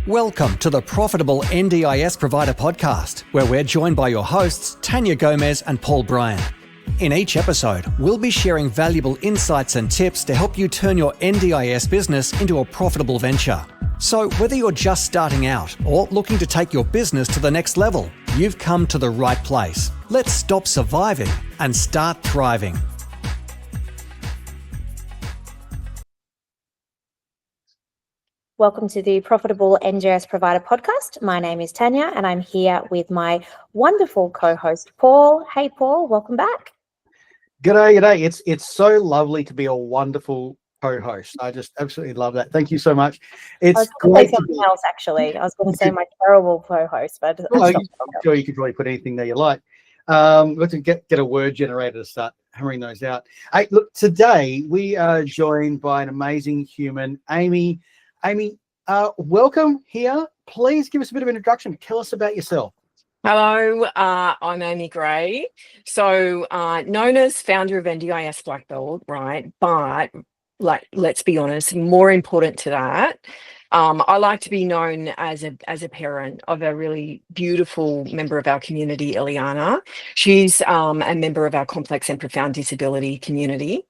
Welcome to the Profitable NDIS Provider Podcast, where we're joined by your hosts, Tania Gomez and Paul Bryan. In each episode, we'll be sharing valuable insights and tips to help you turn your NDIS business into a profitable venture. So whether you're just starting out or looking to take your business to the next level, you've come to the right place. Let's stop surviving and start thriving. Welcome to the Profitable NDIS Provider Podcast. My name is Tania and I'm here with my wonderful co-host, Paul. Hey, Paul, welcome back. G'day. It's so lovely to be a wonderful co-host. I just absolutely love that. Thank you so much. It's great to something else, actually. I was going to say my terrible co-host, but I'm sure you could probably put anything there you like. Let's get a word generator to start hammering those out. Hey, look, today we are joined by an amazing human, Amy. Amy, welcome here. Please give us a bit of introduction. Tell us about yourself. Hello, I'm Amy Gray. So known as founder of NDIS Blackbelt, right? But let's be honest, more important to that, I like to be known as a parent of a really beautiful member of our community, Illyana. She's a member of our complex and profound disability community.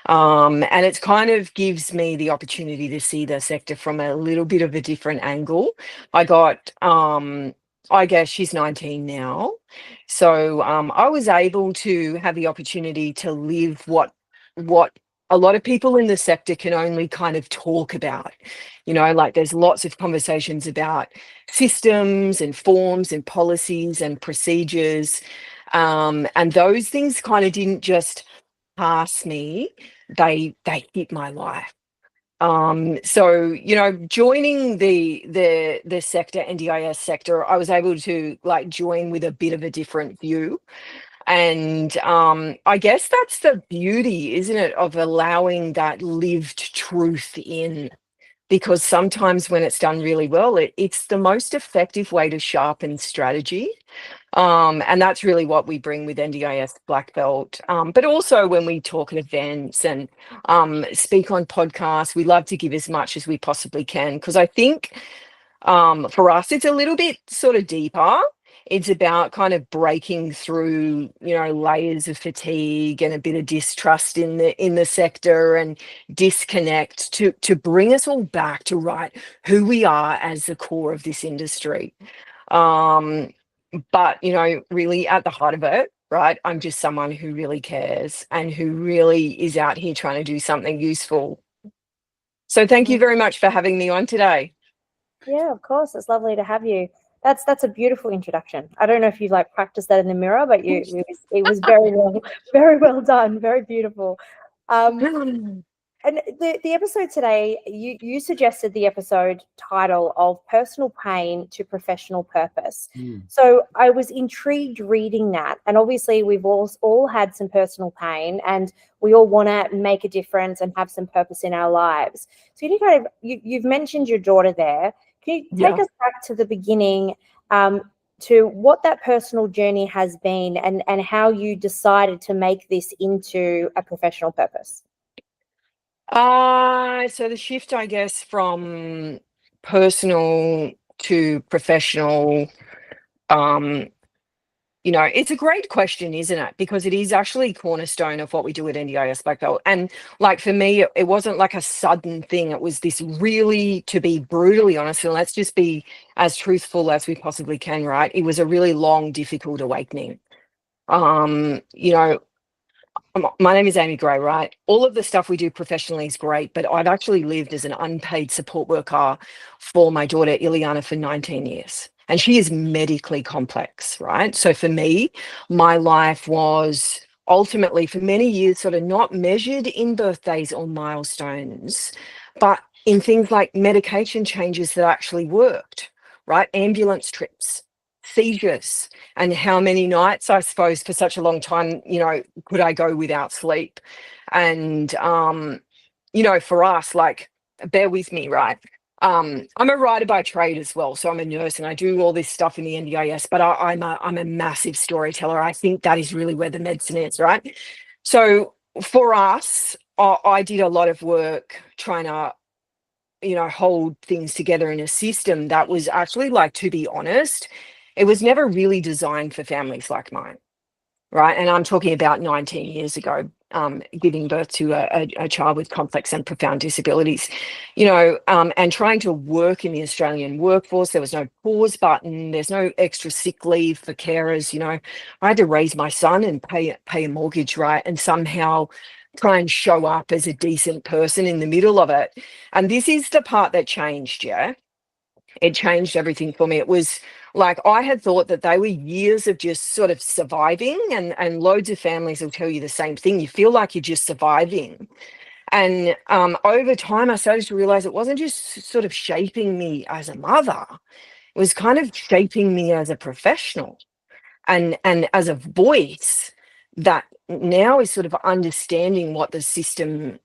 And it's kind of gives me the opportunity to see the sector from a little bit of a different angle. I guess she's 19 now. So I was able to have the opportunity to live what a lot of people in the sector can only kind of talk about. You know, like there's lots of conversations about systems and forms and policies and procedures. And those things kind of didn't just pass me, they hit my life. So, you know, joining the sector, NDIS sector, I was able to join with a bit of a different view. And I guess that's the beauty, isn't it, of allowing that lived truth in, because sometimes when it's done really well, it's the most effective way to sharpen strategy. And that's really what we bring with NDIS Blackbelt. But also when we talk at events and speak on podcasts, we love to give as much as we possibly can, because I think for us, it's a little bit sort of deeper. It's about kind of breaking through, you know, layers of fatigue and a bit of distrust in the sector and disconnect to bring us all back to who we are as the core of this industry. But, you know, really at the heart of it, right, I'm just someone who really cares and who really is out here trying to do something useful. So thank you very much for having me on today. Yeah, of course. It's lovely to have you. That's a beautiful introduction. I don't know if you practiced that in the mirror, but it was very well done, very beautiful. And the episode today, you suggested the episode title of Personal Pain to Professional Purpose. So I was intrigued reading that. And obviously we've all had some personal pain and we all want to make a difference and have some purpose in our lives. So you've mentioned your daughter there. Can you take us back to the beginning to what that personal journey has been and how you decided to make this into a professional purpose? So the shift, I guess, from personal to professional, you know, it's a great question, isn't it? Because it is actually cornerstone of what we do at NDIS Blackbelt. And for me, it wasn't like a sudden thing. It was this really, to be brutally honest, and let's just be as truthful as we possibly can, right? It was a really long, difficult awakening. You know, my name is Amy Gray, right? All of the stuff we do professionally is great, but I've actually lived as an unpaid support worker for my daughter, Illyana, for 19 years. And she is medically complex, right? So for me, my life was ultimately for many years sort of not measured in birthdays or milestones, but in things like medication changes that actually worked, right? Ambulance trips, seizures, and how many nights, I suppose, for such a long time, you know, could I go without sleep? And, you know, for us, bear with me, right? I'm a writer by trade as well. So I'm a nurse and I do all this stuff in the NDIS, but I'm a massive storyteller. I think that is really where the medicine is, right? So for us, I did a lot of work trying to hold things together in a system that was actually, like, to be honest, it was never really designed for families like mine. Right. And I'm talking about 19 years ago, giving birth to a child with complex and profound disabilities, and trying to work in the Australian workforce. There was no pause button. There's no extra sick leave for carers. I had to raise my son and pay a mortgage, right? And somehow try and show up as a decent person in the middle of it. And this is the part that changed. Yeah. It changed everything for me. It was like I had thought that they were years of just sort of surviving, and loads of families will tell you the same thing. You feel like you're just surviving. And over time, I started to realize it wasn't just sort of shaping me as a mother. It was kind of shaping me as a professional and as a voice that now is sort of understanding what the system,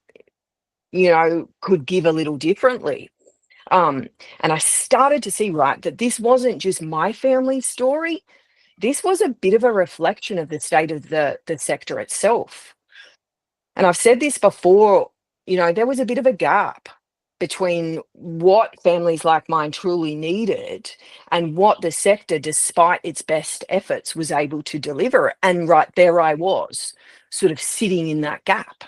could give a little differently. And I started to see, right, that this wasn't just my family's story. This was a bit of a reflection of the state of the sector itself. And I've said this before, there was a bit of a gap between what families like mine truly needed and what the sector, despite its best efforts, was able to deliver. And right there I was, sort of sitting in that gap.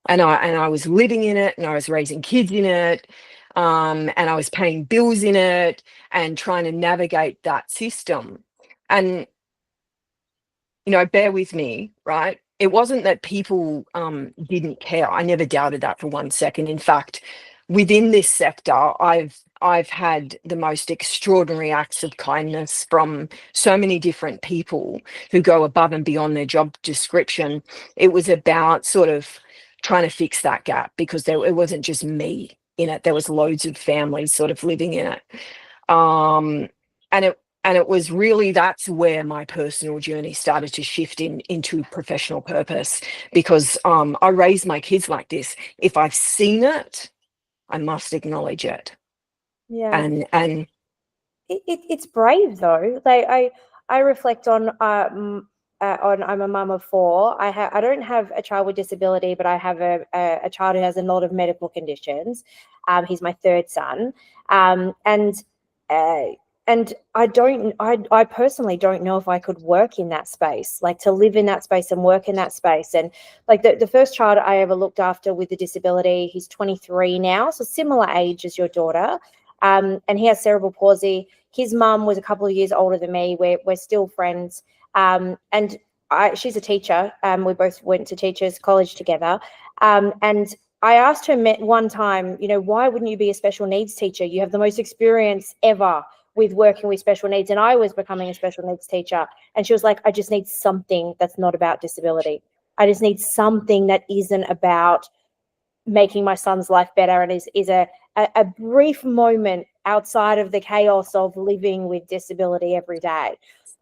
And I was living in it, and I was raising kids in it, and I was paying bills in it and trying to navigate that system. And, bear with me, right? It wasn't that people didn't care. I never doubted that for 1 second. In fact, within this sector, I've had the most extraordinary acts of kindness from so many different people who go above and beyond their job description. It was about sort of trying to fix that gap, because it wasn't just me in it. There was loads of families sort of living in it. And it was really, that's where my personal journey started to shift into professional purpose, because I raised my kids like this. If I've seen it, I must acknowledge it. Yeah. And it's brave though. I reflect on I'm a mum of 4. I don't have a child with disability, but I have a child who has a lot of medical conditions. He's my 3rd son, and I personally don't know if I could work in that space, like to live in that space and work in that space. And like the first child I ever looked after with a disability, he's 23 now, so similar age as your daughter, and he has cerebral palsy. His mum was a couple of years older than me. We're still friends. And she's a teacher. We both went to teachers college together. And I asked her one time, why wouldn't you be a special needs teacher? You have the most experience ever with working with special needs. And I was becoming a special needs teacher. And she was like, I just need something that's not about disability. I just need something that isn't about making my son's life better and is a brief moment outside of the chaos of living with disability every day.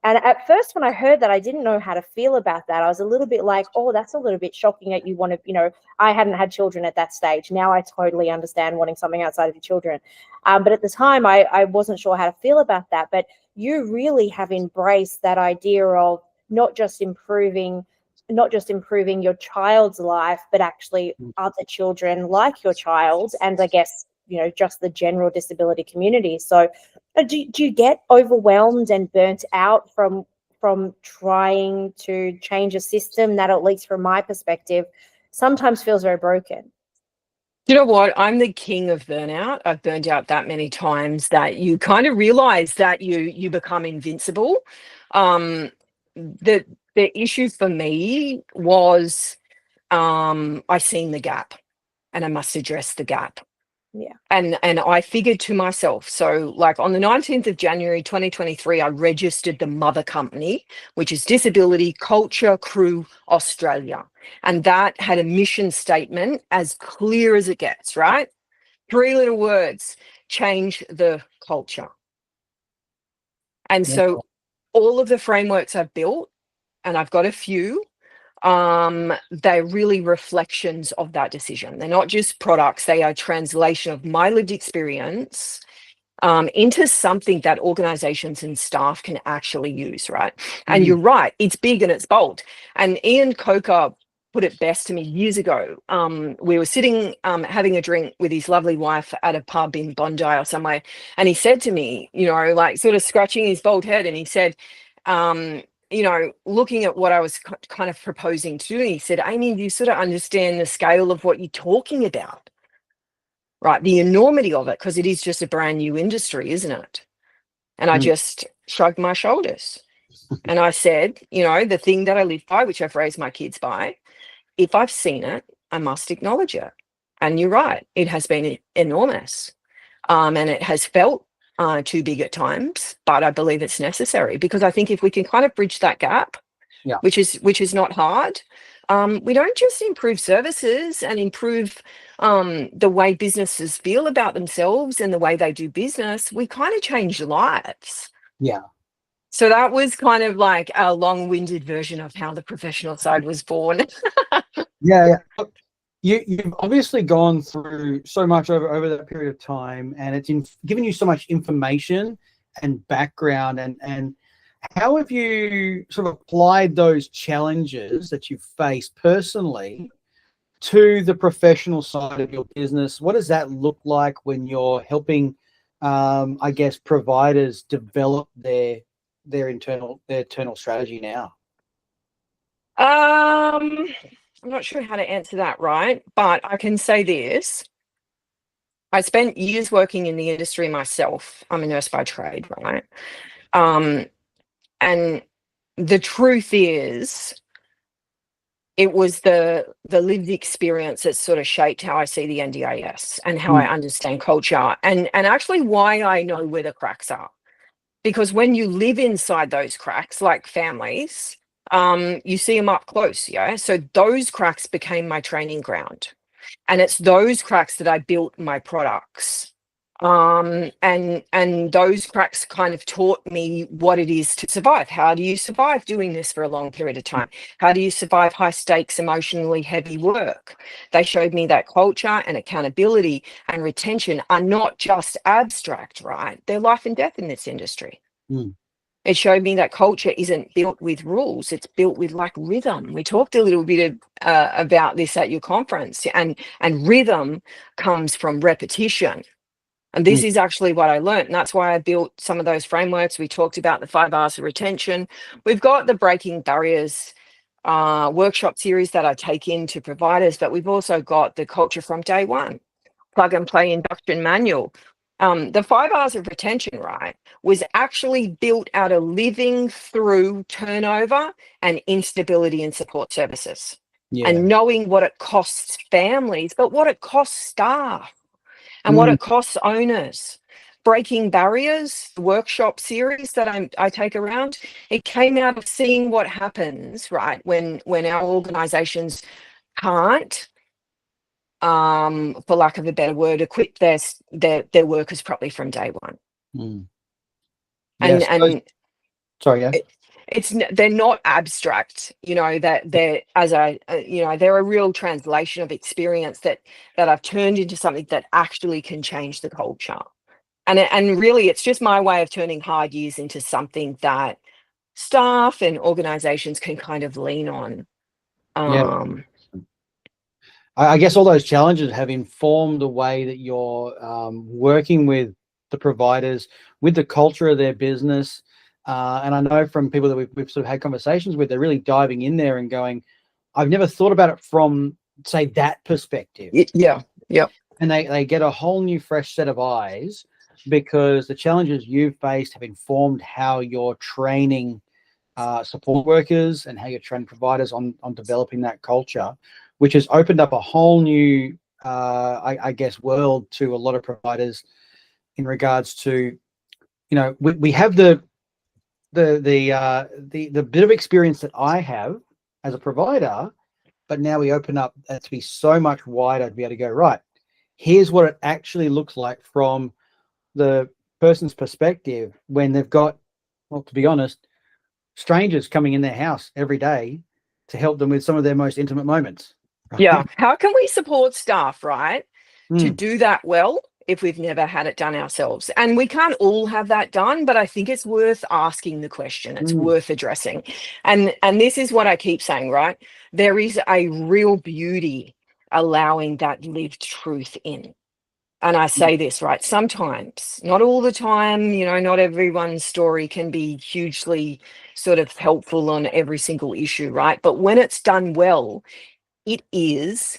And at first, when I heard that, I didn't know how to feel about that. I was a little bit like, oh, that's a little bit shocking that you want to, I hadn't had children at that stage. Now I totally understand wanting something outside of your children. But at the time, I wasn't sure how to feel about that. But you really have embraced that idea of not just improving your child's life, but actually other children like your child, and I guess, just the general disability community. So do you get overwhelmed and burnt out from trying to change a system that, at least from my perspective, sometimes feels very broken? You know what? I'm the king of burnout. I've burned out that many times that you kind of realize that you become invincible. The issue for me was I seen the gap, and I must address the gap. Yeah. And I figured to myself, so like on the 19th of January 2023, I registered the mother company, which is Disability Culture Crew Australia. And that had a mission statement as clear as it gets, right? 3 little words: change the culture. And so all of the frameworks I've built, and I've got a few, they're really reflections of that decision. They're not just products, they are translation of my lived experience into something that organizations and staff can actually use, right? And you're right, it's big and it's bold. And Ian Coker put it best to me years ago. We were sitting having a drink with his lovely wife at a pub in Bondi or somewhere, and he said to me, you know, like sort of scratching his bald head, and he said, you know, looking at what I was kind of proposing to do, he said, Amy, do you sort of understand the scale of what you're talking about? Right, the enormity of it, because it is just a brand new industry, isn't it? And I just shrugged my shoulders. And I said, you know, the thing that I live by, which I've raised my kids by, if I've seen it, I must acknowledge it. And you're right, it has been enormous. And it has felt too big at times, but I believe it's necessary, because I think if we can kind of bridge that gap, which is not hard, we don't just improve services and improve the way businesses feel about themselves and the way they do business, we kind of change lives. Yeah. So that was kind of like a long-winded version of how the professional side was born. Yeah. You've obviously gone through so much over that period of time, and it's given you so much information and background, and how have you sort of applied those challenges that you've faced personally to the professional side of your business? What does that look like when you're helping, I guess, providers develop their internal strategy now? I'm not sure how to answer that, right? But I can say this. I spent years working in the industry myself. I'm a nurse by trade, right? And the truth is, it was the lived experience that sort of shaped how I see the NDIS and how I understand culture, and actually why I know where the cracks are. Because when you live inside those cracks, like families, you see them up close, yeah? So those cracks became my training ground. And it's those cracks that I built my products. And those cracks kind of taught me what it is to survive. How do you survive doing this for a long period of time? How do you survive high stakes, emotionally heavy work? They showed me that culture and accountability and retention are not just abstract, right? They're life and death in this industry. It showed me that culture isn't built with rules. It's built with like rhythm. We talked a little bit about this at your conference, and rhythm comes from repetition. And this is actually what I learned. And that's why I built some of those frameworks. We talked about the 5 R's of retention. We've got the Breaking Barriers workshop series that I take into providers, but we've also got the Culture from Day One, plug and play induction manual. The 5 R's of retention, right, was actually built out of living through turnover and instability in support services, and knowing what it costs families, but what it costs staff. And what it costs owners. Breaking Barriers, the workshop series that I take around, it came out of seeing what happens, right, when our organisations can't, for lack of a better word, equip their workers properly from day one. Yes. Sorry, yeah. They're not abstract, you know, that they're, as you know, they're a real translation of experience that I've turned into something that actually can change the culture. And really, it's just my way of turning hard years into something that staff and organizations can kind of lean on. I guess all those challenges have informed the way that you're working with the providers, with the culture of their business. And I know from people that we've sort of had conversations with, they're really diving in there and going, I've never thought about it from, say, that perspective. Yeah. And they get a whole new, fresh set of eyes, because the challenges you've faced have informed how you're training support workers and how you're training providers on developing that culture, which has opened up a whole new, I guess, world to a lot of providers in regards to, you know, we have the bit of experience that I have as a provider, but now we open up to be so much wider to be able to go, right, here's what it actually looks like from the person's perspective when they've got, well, to be honest, strangers coming in their house every day to help them with some of their most intimate moments. Right? Yeah. How can we support staff, right, to do that well? if we've never had it done ourselves. And we can't all have that done, but I think it's worth asking the question. It's worth addressing. And this is what I keep saying, right? There is a real beauty allowing that lived truth in. And I say this, right? Sometimes, not all the time, you know, not everyone's story can be hugely sort of helpful on every single issue, right? But when it's done well, it is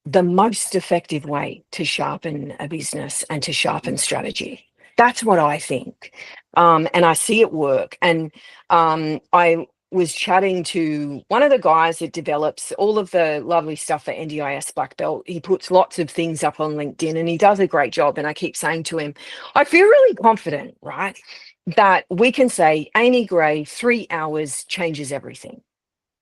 the most effective way to sharpen a business and to sharpen strategy. That's what I think. And I see it work. And I was chatting to one of the guys that develops all of the lovely stuff for NDIS Blackbelt. He puts lots of things up on LinkedIn and he does a great job. And I keep saying to him, I feel really confident, right, that we can say Amy Gray, 3 hours changes everything.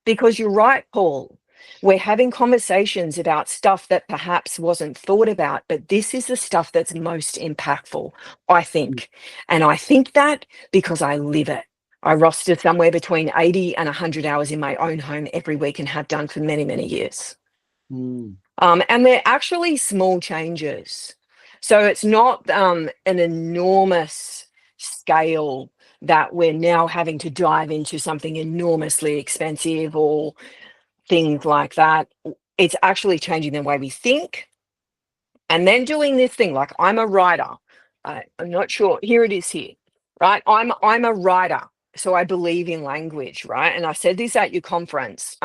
Because you're right, Paul. We're having conversations about stuff that perhaps wasn't thought about, but this is the stuff that's most impactful, I think. And I think that because I live it. I roster somewhere between 80 and 100 hours in my own home every week and have done for many, many years. And they're actually small changes. So it's not an enormous scale that we're now having to dive into something enormously expensive or things like that. It's actually changing the way we think. And then doing this thing, like I'm a writer. I'm not sure. Here it is here, right? I'm a writer. So I believe in language, right? And I said this at your conference.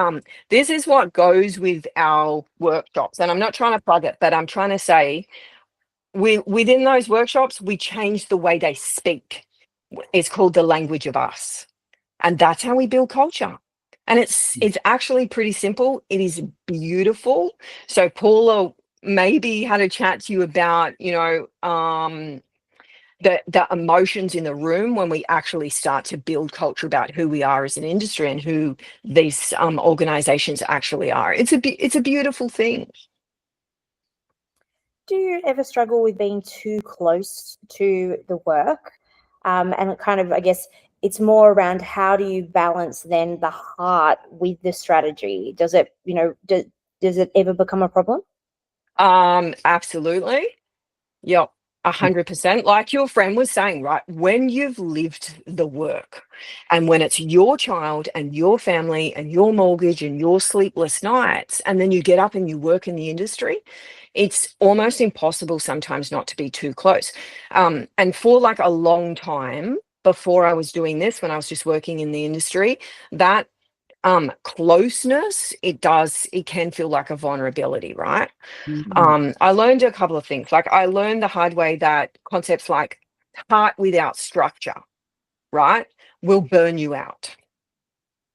This is what goes with our workshops. And I'm not trying to plug it, but I'm trying to say within those workshops, we change the way they speak. It's called the language of us. And that's how we build culture. And it's actually pretty simple. It is beautiful. So Paula maybe had a chat to you about, you know, the emotions in the room when we actually start to build culture about who we are as an industry and who these organizations actually are. It's a beautiful thing. Do you ever struggle with being too close to the work? And kind of, I guess, it's more around how do you balance then the heart with the strategy? Does it, you know, does it ever become a problem? Absolutely. Yep. 100%. Like your friend was saying, right? When you've lived the work and when it's your child and your family and your mortgage and your sleepless nights, and then you get up and you work in the industry, it's almost impossible sometimes not to be too close. And for like a long time before I was doing this, when I was just working in the industry, that closeness, it can feel like a vulnerability, right? I learned a couple of things. Like I learned the hard way that concepts like heart without structure, right, will burn you out.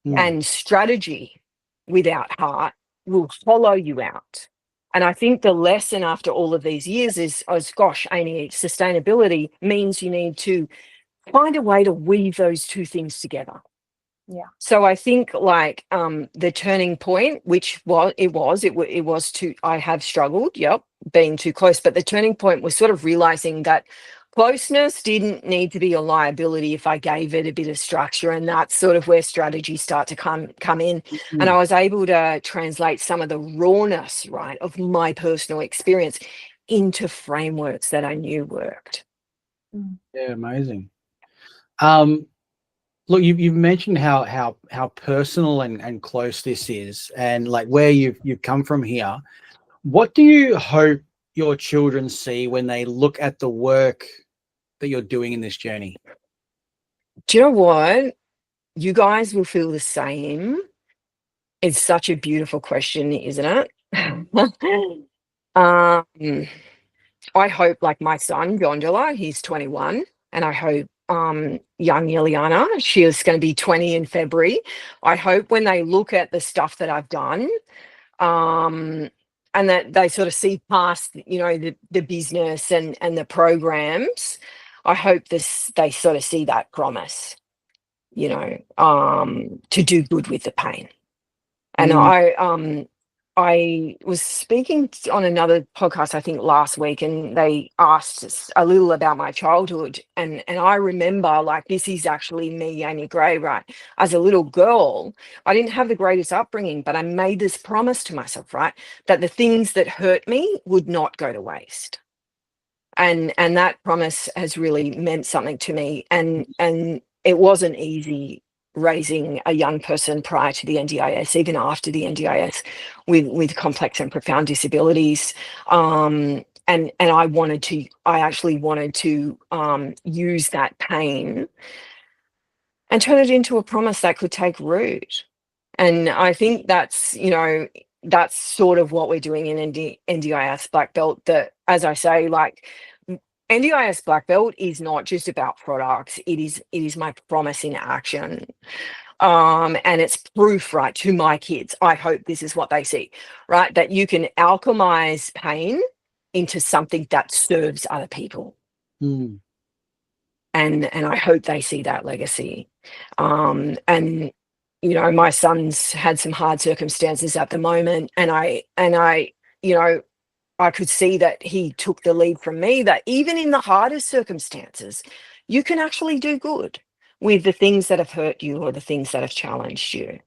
And strategy without heart will hollow you out. And I think the lesson after all of these years is, oh gosh, Amy, sustainability means you need to find a way to weave those two things together. Yeah. So I think like the turning point, which was I have struggled, being too close, but the turning point was sort of realizing that closeness didn't need to be a liability if I gave it a bit of structure, and that's sort of where strategies start to come in. And I was able to translate some of the rawness, right, of my personal experience into frameworks that I knew worked. Yeah, amazing. Look, you've mentioned how personal and close this is, and like where you've come from here. What do you hope your children see when they look at the work that you're doing in this journey? Do you know what? You guys will feel the same. It's such a beautiful question, isn't it? I hope, like my son, Gondola, he's 21, and I hope young Illyana, she is going to be 20 in February. I hope when they look at the stuff that I've done, and that they sort of see past, you know, the business and the programs, I hope they sort of see that promise, you know, to do good with the pain. And I was speaking on another podcast, I think last week, and they asked a little about my childhood. And I remember, like, this is actually me, Amy Gray, right? As a little girl, I didn't have the greatest upbringing, but I made this promise to myself, right? That the things that hurt me would not go to waste. and that promise has really meant something to me. And it wasn't easy raising a young person prior to the NDIS, even after the NDIS, with complex and profound disabilities. And I actually wanted to use that pain and turn it into a promise that could take root. And I think that's, that's sort of what we're doing in NDIS Blackbelt. That, as I say, like, NDIS Blackbelt is not just about products. It is my promise in action. And it's proof, right, to my kids. I hope this is what they see, right? That you can alchemize pain into something that serves other people. Mm. And I hope they see that legacy. And my son's had some hard circumstances at the moment, and I I could see that he took the lead from me, that even in the hardest circumstances, you can actually do good with the things that have hurt you or the things that have challenged you.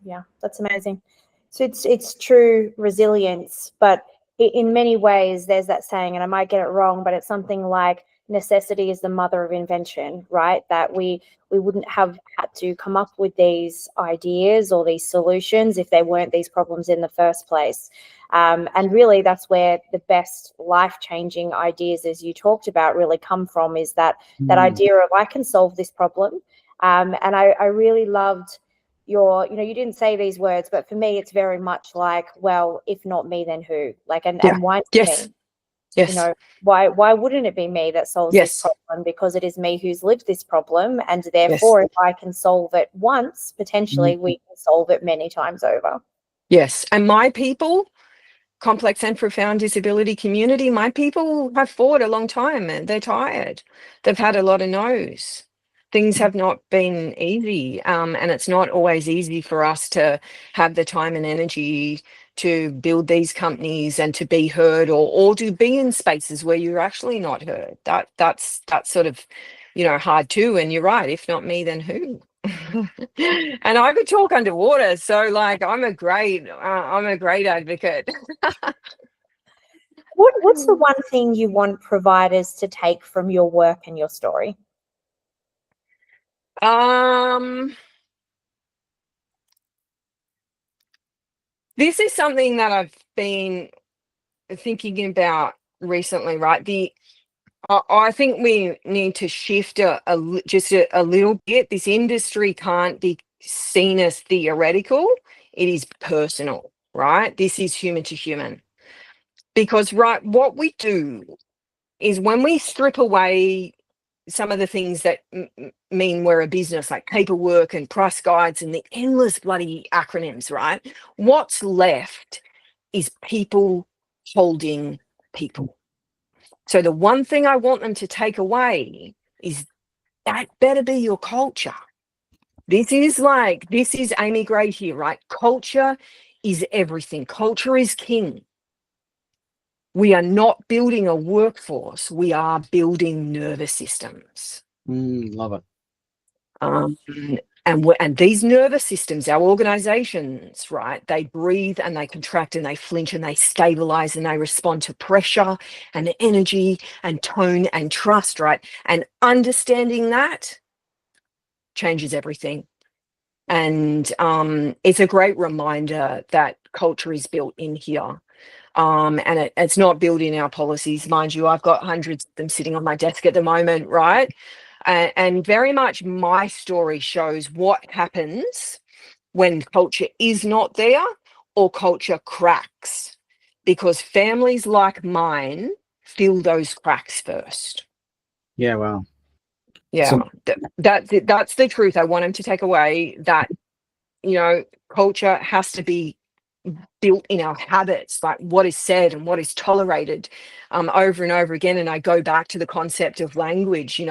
Yeah, that's amazing. So it's true resilience, but in many ways there's that saying, and I might get it wrong, but it's something like necessity is the mother of invention, right? That we wouldn't have had to come up with these ideas or these solutions if there weren't these problems in the first place. And really that's where the best life-changing ideas, as you talked about, really come from, is that idea of I can solve this problem. And I really loved your, you didn't say these words, but for me, it's very much like, well, if not me, then who? Like, and why not Yes. me? Yes. Why wouldn't it be me that solves this problem? Because it is me who's lived this problem, and therefore, if I can solve it once, potentially we can solve it many times over. Yes, and my people, complex and profound disability community, my people have fought a long time and they're tired. They've had a lot of no's. Things have not been easy, and it's not always easy for us to have the time and energy to build these companies and to be heard, or to be in spaces where you're actually not heard. That's sort of, hard too. And you're right, if not me, then who? And I could talk underwater, so like I'm a great advocate. What's the one thing you want providers to take from your work and your story? This is something that I've been thinking about recently, right? I think we need to shift just a little bit. This industry can't be seen as theoretical. It is personal, right? This is human to human. Because, right, what we do is when we strip away some of the things that mean we're a business, like paperwork and price guides and the endless bloody acronyms, right? What's left is people holding people. So the one thing I want them to take away is that better be your culture. This is Amy Gray here, right? Culture is everything. Culture is king. We are not building a workforce. We are building nervous systems. Love it. And these nervous systems, our organizations, right, they breathe and they contract and they flinch and they stabilize and they respond to pressure and energy and tone and trust, right? And understanding that changes everything. And it's a great reminder that culture is built in here. And it's not built in our policies. Mind you, I've got hundreds of them sitting on my desk at the moment, right? And very much my story shows what happens when culture is not there or culture cracks, because families like mine fill those cracks first. Yeah, wow. Yeah, that's the truth. I want them to take away that, culture has to be built in our habits, like what is said and what is tolerated, over and over again. And I go back to the concept of language,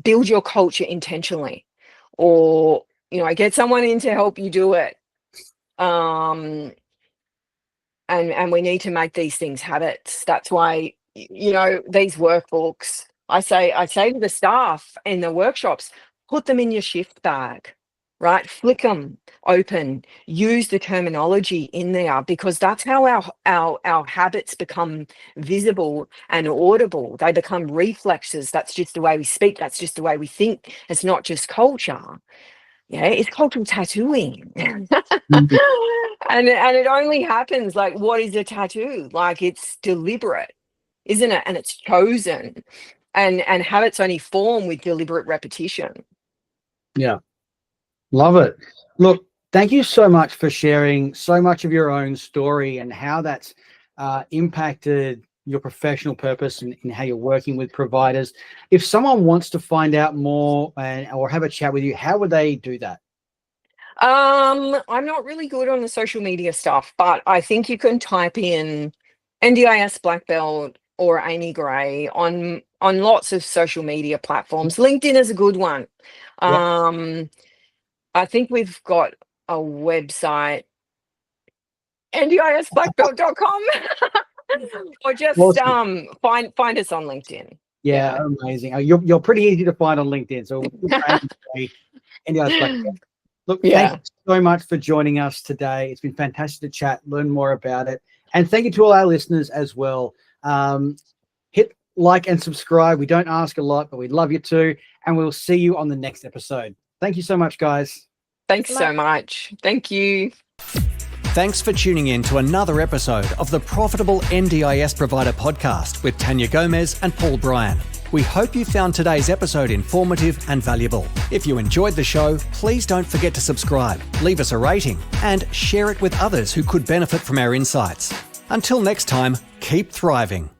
build your culture intentionally, or, get someone in to help you do it. And we need to make these things habits. That's why, these workbooks, I say to the staff in the workshops, put them in your shift bag, right? Flick them open, use the terminology in there, because that's how our habits become visible and audible. They become reflexes. That's just the way we speak. That's just the way we think. It's not just culture. Yeah, it's cultural tattooing. Mhm. And it only happens, like, what is a tattoo? Like, it's deliberate, isn't it? And it's chosen. And habits only form with deliberate repetition. Yeah. Love it. Look, thank you so much for sharing so much of your own story and how that's impacted your professional purpose and how you're working with providers. If someone wants to find out more or have a chat with you, how would they do that? I'm not really good on the social media stuff, but I think you can type in NDIS Blackbelt or Amy Gray on lots of social media platforms. LinkedIn is a good one. Yep. I think we've got a website, ndisblackbelt.com. Or just Awesome. find us on LinkedIn. Yeah, amazing. You're pretty easy to find on LinkedIn. So NDIS Blackbelt. Look, thank you so much for joining us today. It's been fantastic to chat, learn more about it. And thank you to all our listeners as well. Hit like and subscribe. We don't ask a lot, but we'd love you to. And we'll see you on the next episode. Thank you so much, guys. Thanks so much. Thank you. Thanks for tuning in to another episode of the Profitable NDIS Provider podcast with Tania Gomez and Paul Bryan. We hope you found today's episode informative and valuable. If you enjoyed the show, please don't forget to subscribe, leave us a rating, and share it with others who could benefit from our insights. Until next time, keep thriving.